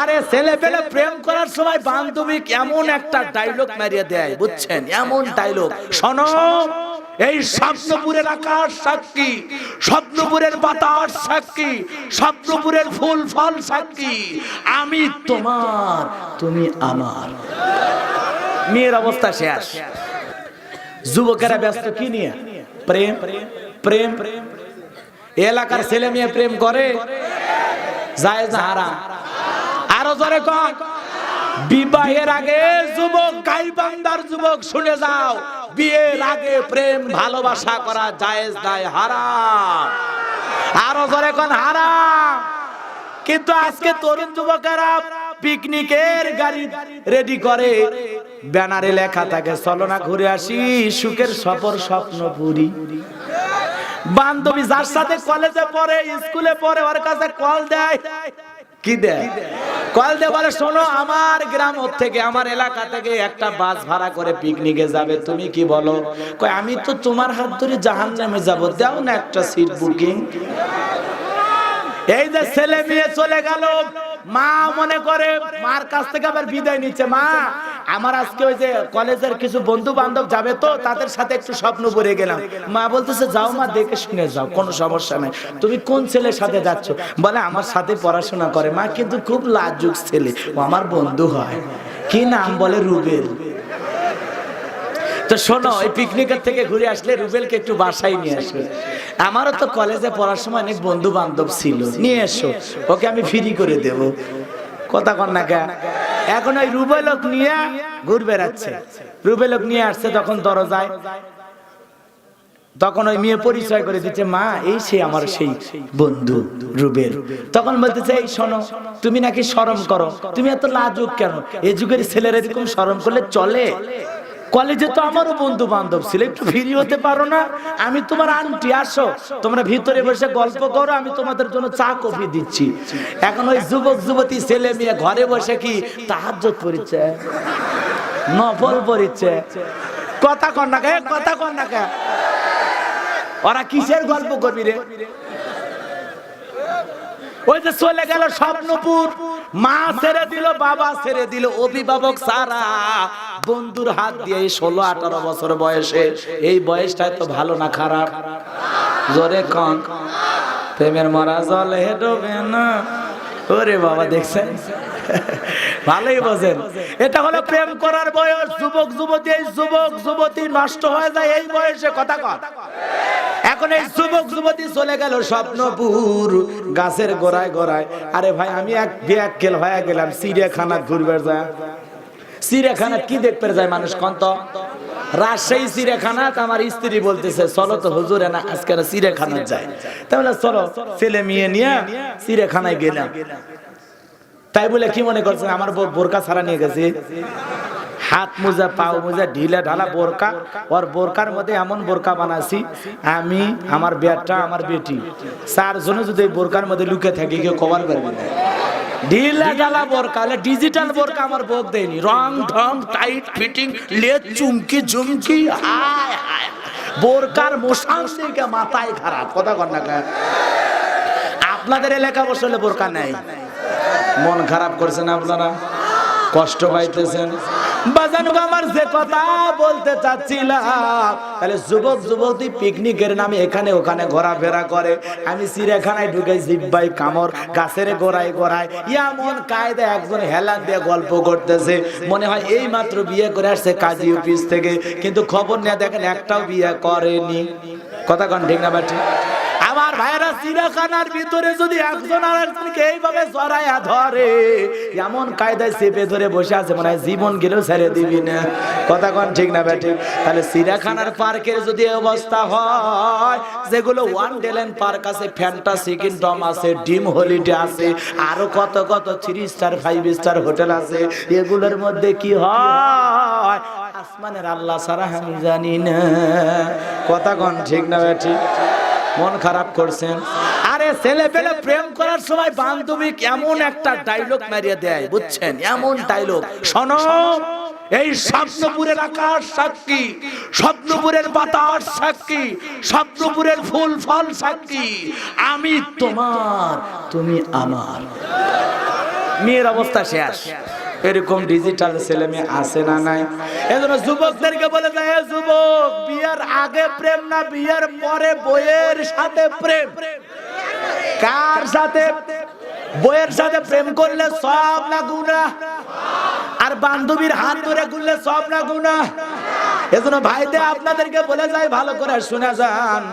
আরে ছেলে পেলে প্রেম করার সময় বান্ধবী এমন একটা ডায়লগ মারিয়ে দেয়, বুঝছেন? এমন ডায়লগ, শোনো এই স্বপ্নপুরের আকাশ সাক্ষী, স্বপ্নপুরের বাতাস সাক্ষী, স্বপ্নপুরের ফুল ফল সাক্ষী, আমি তোমার তুমি আমার। মেয়ের অবস্থা শেষ। যুবকেরা ব্যস্ত কি নিয়ে? প্রেম প্রেম। এলাকার ছেলে মেয়ে প্রেম করে, জায়েজ না হারাম? আরো জোরে কন। বিবাহের আগে যুবক, গাইবান্ধার যুবক শুনে যাও, বিয়ের আগে প্রেম ভালোবাসা করা জায়েজ নাই, হারাম। আরো জোরে কন, হারাম। কিন্তু আজকে তরুণ যুবকেরা পিকনিকের গাড়ি রেডি করে, ব্যানারে লেখা থাকে চলো না ঘুরে আসি, সুখের সফর স্বপ্নপুরী। বান্ধবী যার সাথে কলেজে পড়ে, স্কুলে পড়ে, ওর কাছে কল দেয়, কি দেয়? কল দিয়ে বলে শোনো আমার গ্রাম থেকে, আমার এলাকা থেকে একটা বাস ভাড়া করে পিকনিকে যাবে, তুমি কি বলো? কয় আমি তো তোমার হাত ধরে জাহান্নামে যাব, দাও না একটা সিট বুকিং। এই যে ছেলে মেয়ে চলে গেল, মা মনে করে মার কাছ থেকে আবার বিদায় নিচ্ছে, মা আমার আজকে ওই যে কলেজের কিছু বন্ধু বান্ধব যাবে, তো তাদের সাথে একটু স্বপ্ন পড়ে গেলাম। মা বলতেছে যাও মা, দেখে শুনে যাও, কোনো সমস্যা নাই। তুমি কোন ছেলের সাথে যাচ্ছ? বলে আমার সাথে পড়াশোনা করে। মা কিন্তু খুব লাজুক ছেলে, ও আমার বন্ধু হয়। কি নাম? বলে রুবেল। তো শোনো, এই পিকনিকের থেকে ঘুরে আসলে রুবেলকে একটু বাসায় নিয়ে আসবে। আমারও তো কলেজে পড়ার সময় অনেক বন্ধু বান্ধব ছিল, নিয়ে এসো, ওকে আমি ফ্রি করে দেব। কথা কন না কে? এখন ওই রুবেলক নিয়ে ঘুরে বেড়াচ্ছে। রুবেলক নিয়ে আসছে যখন দরজায়, তখন ওই মেয়ে পরিচয় করে দিচ্ছে, মা এই সে আমার সেই বন্ধু রুবেল। তখন বলতেছে এই শোনো, তুমি নাকি শরম করো, তুমি এত লাজুক কেন? এই যুগের ছেলেরা এরকম শরম করলে চলে? কলেজে তো আমারও বন্ধু বান্ধব ছিল, একটু ফ্রি হতে পারো না? আমি তোমার আন্টি, আসো তোমরা ভিতরে বসে গল্প করো, আমি তোমাদের জন্য চা কফি দিচ্ছি। এখন ওই যুবক যুবতী ছেলে মেয়ে ঘরে বসে কি তাহাজ্জুদ পড়ছে, নফল পড়ছে। কথা কন না কে? কথা কন না কে? ওরা কিসের গল্প করবি রে? ওই যে চলে গেল স্বপ্নপুর, মা ছেড়ে দিল, বাবা ছেড়ে দিল, অভিভাবক সারা বন্ধুর হাত দিয়ে 16-18 বছর বয়সে, এই বয়সটাই তো ভালো না খারাপ? জোরে কন। প্রেমের মরা জলে ডোবে না। ওরে বাবা, দেখছেন? ভালোই বোঝেন, এটা হলো প্রেম করার বয়স। যুবক যুবতী, এই যুবক যুবতী নষ্ট হয়ে যায় এই বয়সে। কথা কন। এখন এই যুবক যুবতী চলে গেল স্বপ্নপুর, গাছের গোড়ায় গোড়ায়। আরে ভাই, আমি এক ব্যাককেল হয়ে গেলাম, চিড়িয়াখানা ঘুরবে যায়। চিড়িয়াখানা কি দেখতে যায় মানুষ কন তো? রাজশাহী চিড়িয়াখানা। আমার স্ত্রী বলতেছে চলো তো হুজুর, না আজকে চিড়িয়াখানা যায়। তাহলে চলো, ছেলে মেয়ে নিয়ে চিড়িয়াখানায় গেলাম। তাই বলে কি মনে করছেন আমার বোরকা ছাড়া নিয়ে গেছে? হাত মোজা, পাও মোজা, ঢিলা ঢালা বোরকা। ওর বোরকার মধ্যে এমন বোরকা বানাছি, আমি, আমার বেটা, আমার বেটি, 4 জনে যদি বোরকার মধ্যে লুকে থাকি কেউ কভার করবে না। ঢিলা ঢালা বোরকা, ডিজিটাল বোরকা আমার বউক দেয়নি। রং ঢং টাইট ফিটিং, লেজ চুমকি ঝুমকি, হায় হায়, বোরকার মোশান দিকে মাথায় খারাপ। কথা কন না কে? আপনাদের এলাকা বসলে বোরকা নেই, মন খারাপ করছেন আপনারা, কষ্ট পাইতেছেন। বাজানো আমার যে কথা বলতে চাচ্ছিলাম, তাহলে যুবক যুবতী পিকনিকের নামে এখানে ওখানে ঘোরাফেরা করে, আমি চিড়িয়াখানায় ঢুকে জিব্বাই কামড়, গাছের গোড়ায় গোড়ায় এমন কায়দা একজন হেলান দিয়ে গল্প করতেছে, মনে হয় এই মাত্র বিয়ে করে আসছে কাজী অফিস থেকে, কিন্তু খবর নিয়ে দেখেন একটাও বিয়ে করেনি। কথা কন ঠিক না বাটি? আমার ভাইরা, চিড়িয়াখানার ভিতরে যদি একজন আরেকজনকে এইভাবে জড়াইয়া ধরে, এমন কায়দায় চেপে ধরে বসে আছে, মনে হয় জীবন গেলেও ছেড়ে দিবি না। কথা কন ঠিক না বেঠিক? তাহলে চিড়িয়াখানার পার্কের যদি অবস্থা হয়, যেগুলো ওয়ান্ডারল্যান্ড পার্ক আছে, ফ্যান্টাসি কিংডম আছে, ড্রিম হলিডে আছে, আরো কত কত 3 স্টার 5 স্টার হোটেল আছে, এগুলোর মধ্যে কি হয় আসমানের আল্লাহ ছাড়া আমি জানি না। কথা কন ঠিক না বেঠিক? মন খারাপ করছেন। আরে ছেলে পেলে প্রেম করার সময় বান্ধবী এমন একটা ডায়লগ মারিয়ে দেয়, বুঝছেন? এমন ডায়লগ, শোনো এই স্বপ্নপুরের আকাশ সাক্ষী, স্বপ্নপুরের বাতাস সাক্ষী, স্বপ্নপুরের ফুল ফল সাক্ষী, আমি তোমার তুমি আমার। মেয়ের অবস্থা শেষ। এরকম ডিজিটাল ছেলে মেয়ে আছে না নাই? এজন্য যুবকদেরকে বলে যায়, যুবক, বিয়ের আগে প্রেম না, বিয়ের পরে বইয়ের সাথে প্রেম। কার সাথে? বইয়ের সাথে প্রেম করলে সব না গুনাহ? আর বান্ধবীর হাত ধরে ঘুরলে সব না গুনাহ? এজন্য ভাইতে আপনাদেরকে বলে যায়, ভালো করে শুনে যান,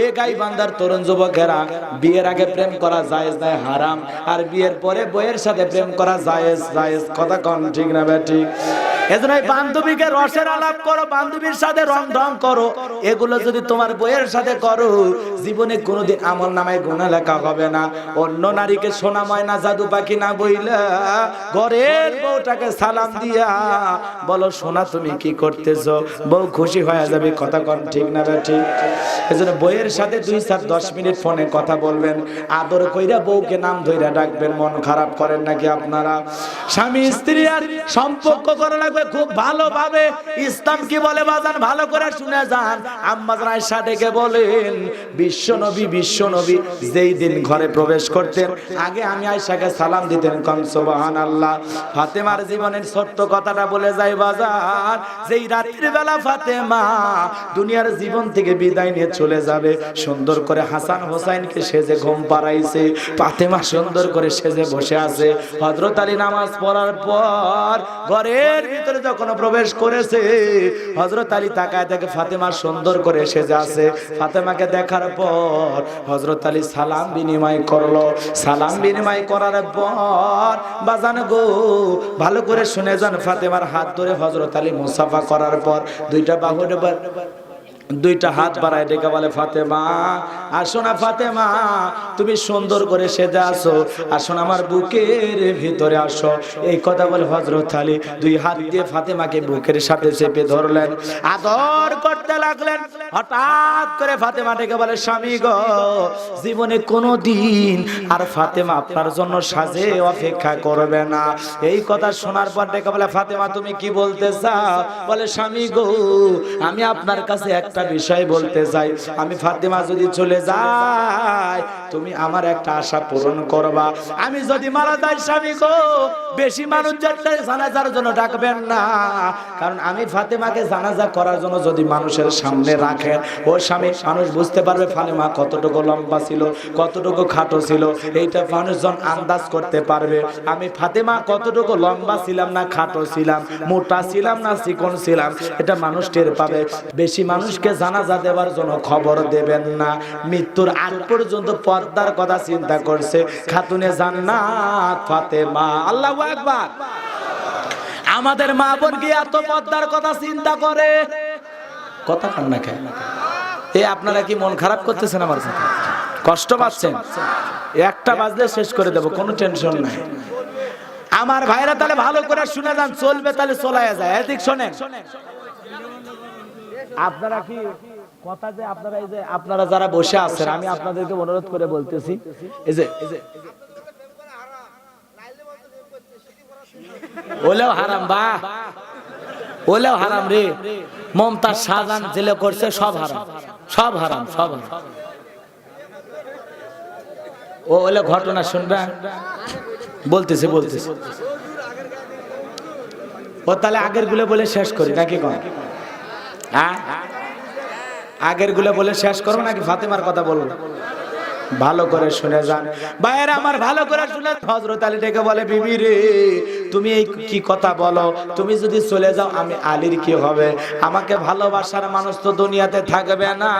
এ গাইবান্ধার তরুণ যুবকেরা, বিয়ের আগে প্রেম করা জায়েজ নাই, হারাম। আর বিয়ের পরে বইয়ের সাথে প্রেম করা জায়েজ। জায়েজ কথা কোন ঠিক না বেঠিক? এজন্য বান্ধবীকে রসের আলাপ করো, বান্ধবীর সাথে রং ঢং করো, এগুলো যদি তোমার বইয়ের সাথে করো, জীবনে কোনোদিন আমল নামায় গুনাহ লেখা হবে না। অন্য নারীকে সোনা ময়না জাদু পাখি না বইলা ঘরের বউটাকে সালাম দিয়া বলো, সোনা তুমি কি করতেছো, বউ খুশি হয়ে যাবে। কথা কোন ঠিক না বেঠিক? এজন্য বইয়ের সাথে 2-4-10 মিনিট ফোনে কথা বলবেন, আদর কইরা বউকে নাম ধইরা ডাকবেন। মন খারাপ করেন নাকি আপনারা? স্বামী স্ত্রী আর সম্পর্ক করা লাগবে খুব ভালোভাবে। ইসলাম কি বলে বাজান, ভালো করে শুনে যান। আম্মা জান আয়েশা ডেকে বলেন, বিশ্বনবী যেই দিন ঘরে প্রবেশ করতেন, আগে আমি আয়েশাকে সালাম দিতেন। কোন সুবহানাল্লাহ। ফাতেমার জীবনের ছোট্ট কথাটা বলে যায় বাজান, যেই রাতের বেলা ফাতেমা দুনিয়ার জীবন থেকে বিদায় নিয়ে চলে যাবে, সুন্দর করে হাসান হোসাইনকে সেজে ঘুম পাড়াইছে। ফাতেমা সুন্দর করে সেজে বসে আছে। হযরত আলী নামাজ পড়ার পর ঘরের ভিতরে যখন প্রবেশ করেছে, হযরত আলী তাকায় দেখে ফাতেমা সুন্দর করে সেজে আছে। ফাতেমাকে দেখার পর হযরত আলী সালাম বিনিময় করলো। সালাম বিনিময় করার পর বাজান গো, ভালো করে শুনে যান, ফাতেমার হাত ধরে হযরত আলী মুসাফা করার পর দুইটা হাত বাড়ায় ডেকে বলে, ফাতেমা আসো না, ফাতেমা তুমি সুন্দর করে সেজে আসো, আসো না আমার বুকের ভিতরে আসো। এই কথা বলে হযরত আলী 2 হাত দিয়ে ফাতেমাকে বুকের সাথে চেপে ধরলেন, আদর করতে লাগলেন। হঠাৎ করে ফাতেমা ডেকে বলে, স্বামী গো, জীবনে কোনোদিন আর ফাতেমা আপনার জন্য সাজে অপেক্ষা করবে না। এই কথা শোনার পর ডেকে বলে, ফাতেমা তুমি কি বলতে চাও? বলে, স্বামী গো, আমি আপনার কাছে একটা বিষয় বলতে চাই। আমি ফাতেমা যদি চলে যাই, তুমি আমার একটা আশা পূরণ করবা। আমি যদি মারা যাই স্বামী গো, বেশি মানুষ যাতে জানাজার জন্য ডাকবেন না, কারণ আমি ফাতেমাকে জানাজা করার জন্য যদি মানুষের সামনে রাখেন, ও স্বামী মানুষ বুঝতে পারবে ফাতেমা কতটুকু লম্বা ছিল, কতটুকু খাটো ছিল, এইটা মানুষজন আন্দাজ করতে পারবে। আমি ফাতেমা কতটুকু লম্বা ছিলাম না খাটো ছিলাম, মোটা ছিলাম না চিকন ছিলাম, এটা মানুষ টের পাবে। বেশি মানুষকে জানাজা দেওয়ার জন্য খবর দেবেন না। মৃত্যুর আগ পর্যন্ত পর্দার কথা চিন্তা করছে খাতুনে জান্নাত ফাতেমা। আল্লাহু আকবার। আমাদের মা বোন কি এত পর্দার কথা চিন্তা করে? কথা কান না কেন? এই আপনারা কি মন খারাপ করতেছেন? আমার সাথে কষ্ট পাচ্ছেন? একটা বাজলে শেষ করে দেব, কোনো টেনশন নাই। আমার ভাইরা তাহলে ভালো করে শুনে যান, চলবে তাহলে চলায়া যায়। এদিক শোনেন, আপনারা কি কথা যে আপনারা এই যে আপনারা যারা বসে আছেন, আমি আপনাদেরকে অনুরোধ করে বলতেছি, এই যে ওলেও হারাম, বা ওলেও হারাম রে। মমতাজ শাহজাহান জেলে করছে, সব হারাম, সব হারাম, সব হারাম। ও ওলে ঘটনা শুনবে, বলতেছে ও তাহলে আগের গুলো বলে শেষ করি নাকি? কোন আগের গুলো বলে শেষ করবো নাকি ফাতেমার কথা বলবো? ভালো করে শুনে যান ভাইয়েরা আমার, ভালো করে শুনে। হযরত আলী ডেকে বলে, বিবি রে, তুমি এই কি কথা বলো? তুমি যদি চলে যাও আমি আলীর কি হবে? আমাকে ভালোবাসার মানুষ তো দুনিয়াতে থাকবে না।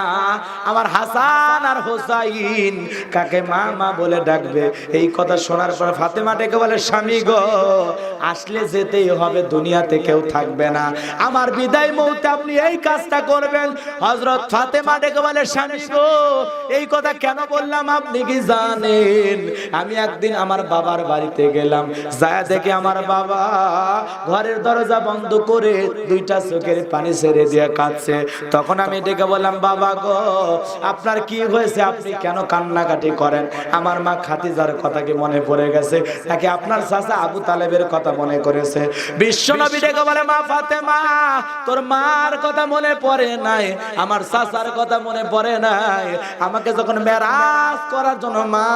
আমার হাসান আর হোসাইন কাকে মা মা বলে ডাকবে। এই কথা শোনার পর ফাতেমা ডেকে বলে, স্বামী গো, আসলে যেতেই হবে, দুনিয়াতে কেউ থাকবে না। আমার বিদায় মুহূর্তে আপনি এই কাজটা করবেন। হযরত ফাতেমা ডেকে বলে, স্বামী গো, এই কথা কেন বললাম আপনি কি জানেন? আমি একদিন আমার বাবার বাড়িতে গেলাম, যায় দেখে আমার আমার বাবা ঘরের দরজা বন্ধ করে দুইটা চোখের পানি ছেড়ে দিয়ে কাঁদছে। তখন আমি ডেকে বললাম, বাবা গো আপনার কি হয়েছে, আপনি কেন কান্নাকাটি করেন? আমার মা খাদিজার কথা কি মনে পড়ে গেছে নাকি আপনার চাচা আবু তালেবের কথা মনে করেছে? বিশ্বনবী ডেকে বলে, মা ফাতেমা তোর মার কথা মনে পড়ে নাই, আমার চাচার কথা মনে পড়ে নাই। আমাকে যখন মেরাজ করার জন্য মা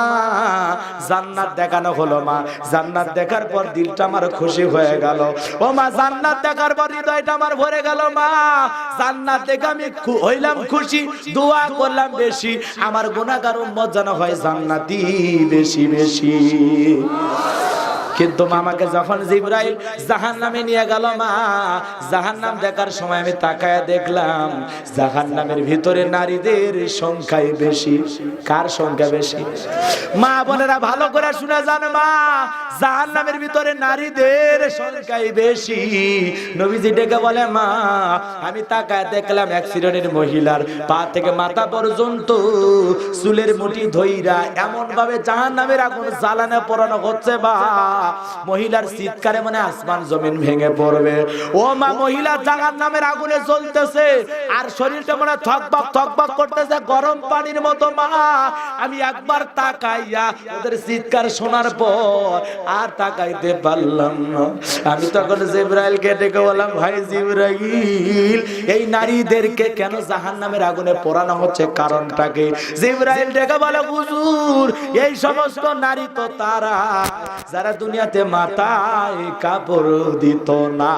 জান্নাত দেখানো হলো, মা জান্নাত দেখার পর দিলটা আমার খুশি হয়ে গেল। ও মা জান্নাত দেখার পর হৃদয়টা আমার ভরে গেল। মা জান্নাত দেখে আমি হইলাম খুশি, দোয়া করলাম বেশি, আমার গুনাহগার উম্মত যেন হয় জান্নাতি বেশি বেশি। কিন্তু মামাকে যখন জিবরাইল জাহান্নামে নিয়ে গেল, মা জাহান্নাম দেখার সময় আমি তাকায়া দেখলাম জাহান্নামের ভিতরে নারীদের সংখ্যাই বেশি। কার সংখ্যা বেশি? মা বোনেরা ভালো করে শুনে যান, মা জাহান্নামের ভিতরে নারীদের সংখ্যাই বেশি। নবীজি ডেকে বলে, মা আমি তাকায়া দেখলাম এক শ্রেণীর মহিলার পা থেকে মাথা পর্যন্ত চুলের মুঠি ধইরা এমন ভাবে জাহান্নামের আগুন জ্বালানো পোড়ানো হচ্ছে, বা মহিলার চিৎকারে মানে আসমান জমিন ভেঙে পড়বে। ও মা মহিলা জাহান্নামের আগুনে জ্বলতেছে আর শরীরটা মানে থকবক করতেছে গরম পানির মতো। মা আমি একবার তাকাইয়া ওদের চিৎকার শোনার পর আর তাকাইতে পারলাম না। আমি তখন জিবরাইলকে ডেকে বললাম, ভাই জিবরাইল এই নারীদেরকে কেন জাহান্নামের আগুনে পোড়ানো হচ্ছে, কারণটা কি? জিবরাইল ডেকে বলে, হুজুর এই সমস্ত নারী তো তারা যারা দুনিয়াতে মাথায় কাপড় দিত না।